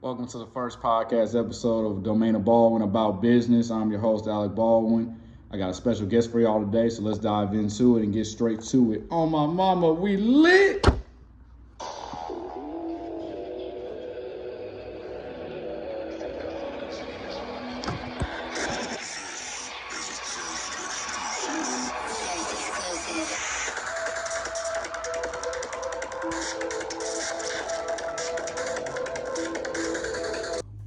Welcome to the first podcast episode of Domain of Baldwin about business. I'm your host, Baldwin. I got a special guest for y'all today, so let's dive into it and get straight to it. On my mama, we lit!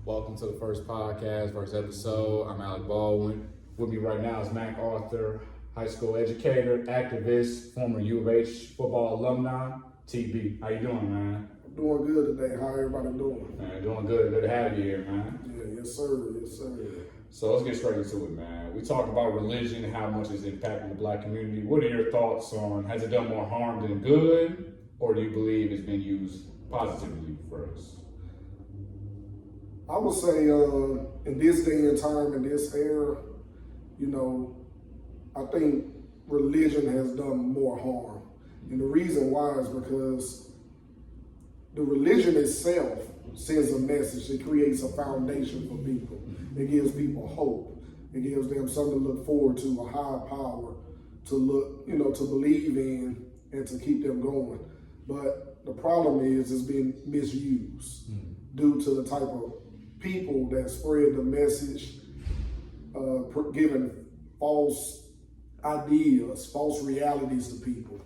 Welcome to the first podcast, first episode. I'm Baldwin. With me right now is Mac Arthur, high school educator, activist, former U of H football alumni. TB, how you doing, man? I'm doing good today. How everybody doing? Man, doing good. Good to have you here, man. Yeah, yes sir, yes sir. So let's get straight into it, man. We talk about religion and how much it's impacting the black community. What are your thoughts on, has it done more harm than good, or do you believe it's been used positively for us? I would say in this day and time, in this era, I think religion has done more harm. And the reason why is because the religion itself sends a message. It creates a foundation for people. It gives people hope. It gives them something to look forward to, a higher power to look, to believe in and to keep them going. But the problem is it's being misused due to the type of people that spread the message, giving false ideas, false realities to people.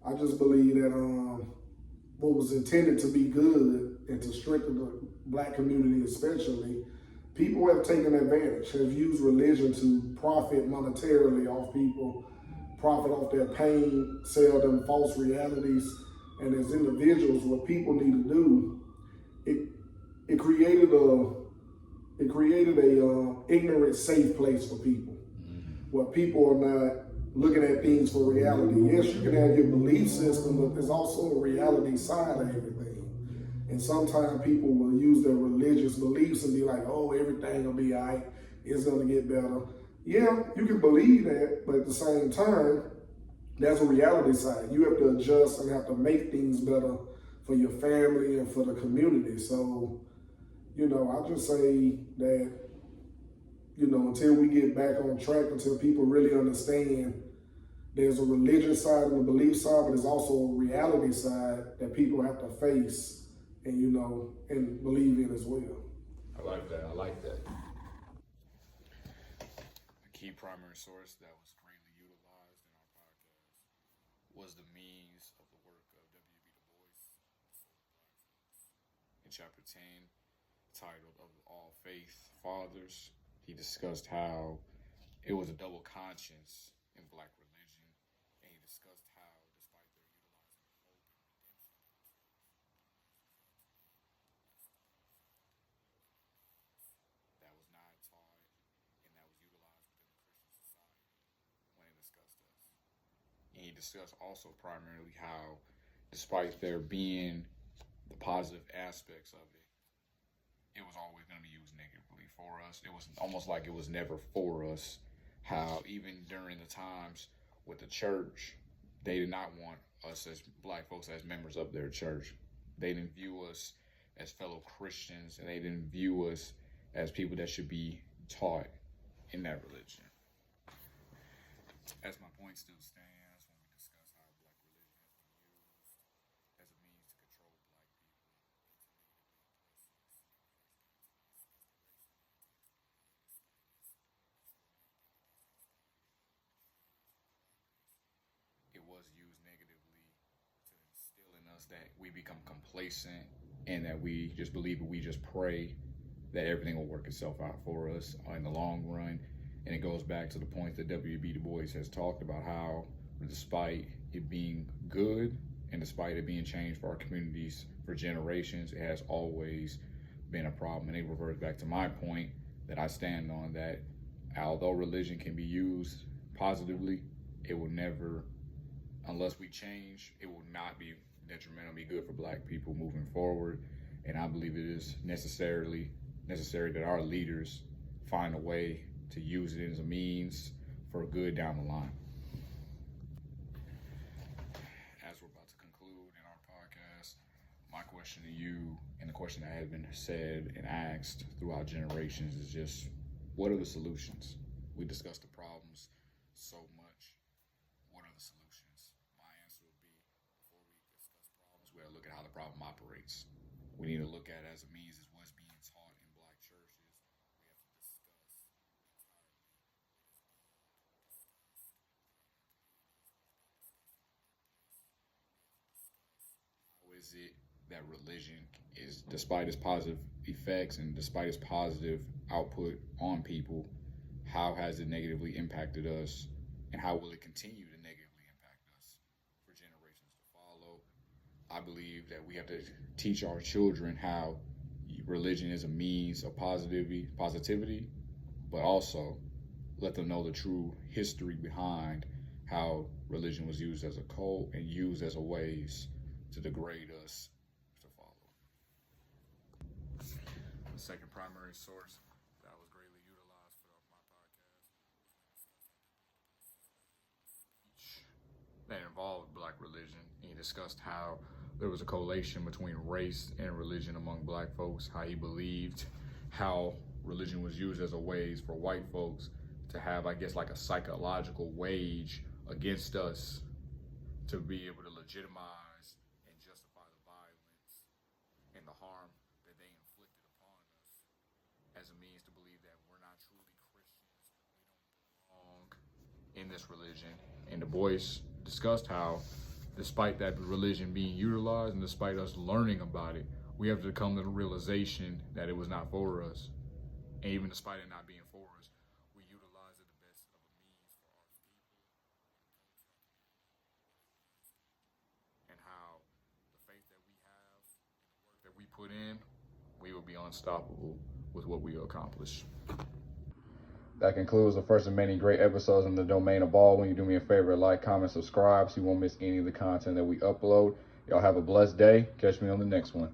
I just believe that what was intended to be good and to strengthen the black community especially, people have taken advantage, have used religion to profit monetarily off people, profit off their pain, sell them false realities. And as individuals, what people need to do, it created a ignorant, safe place for people, where people are not looking at things for reality. Yes, you can have your belief system, but there's also a reality side of everything. And sometimes people will use their religious beliefs and be like, "Oh, everything will be all right. It's gonna get better." Yeah, you can believe that, but at the same time, there's a reality side. You have to adjust and have to make things better for your family and for the community. So, I just say that, until we get back on track, until people really understand there's a religious side and a belief side, but there's also a reality side that people have to face and, and believe in as well. I like that. A key primary source that was greatly utilized in our podcast was the means of the work of W.B. Du Bois in chapter 10, titled Of All Faith Fathers. He discussed how it was a double conscience in black religion, and he discussed how, despite their utilizing hope and redemption that was not taught and that was utilized within the Christian society when it discussed us. And he discussed also primarily how, despite there being the positive aspects of it was always going to be used negatively for us. It was almost like it was never for us. How even during the times with the church, they did not want us as black folks as members of their church. They didn't view us as fellow Christians, and they didn't view us as people that should be taught in that religion. As my point still stands when we discuss how black religion has been used as a means to control black people and to negatively impress us in regards to it was used negatively to instill in us that we become complacent and that we just believe that we just pray that everything will work itself out for us in the long run. And it goes back to the point that W.B. Du Bois has talked about how, despite it being good and despite it being changed for our communities for generations, it has always been a problem. And it reverts back to my point that I stand on, that although religion can be used positively, it will never, unless we change, it will not be detrimental, be good for black people moving forward. And I believe it is necessary that our leaders find a way to use it as a means for good down the line. As we're about to conclude in our podcast, My question to you, and the question that has been said and asked throughout generations, is just, what are the solutions? We discussed the problems so much. What are the solutions? My answer would be, before we discuss problems, we gotta look at how the problem operates. We need to look at it as a means as what's being taught in black churches. We have to discuss entirely what is being discussed throughout our communities, what's being discussed in the workplace. We have to discuss how is it that religion is, despite its positive effects and despite its positive output on people, how has it negatively impacted us, and how will it continue to negatively impact us for generations to follow? I believe that we have to teach our children how religion is a means of positivity, but also let them know the true history behind how religion was used as a cult and used as a ways to degrade us to follow. The second primary source that was greatly utilized for my podcast that involved black religion. He discussed how there was a correlation between race and religion among black folks, how he believed how religion was used as a ways for white folks to have, I guess, like a psychological wage against us to be able to legitimize and justify the violence and the harm that they inflicted upon us as a means to believe that we're not truly Christians, we don't belong in this religion. And Du Bois discussed how, despite that religion being utilized and despite us learning about it, we have to come to the realization that it was not for us. And even despite it not being for us, we utilize it the best of a means for our people, our culture, and how the faith that we have and the work that we put in, we will be unstoppable with what we accomplish. That concludes the first of many great episodes in the domain of Baldwin. You do me a favor, like, comment, subscribe so you won't miss any of the content that we upload. Y'all have a blessed day. Catch me on the next one.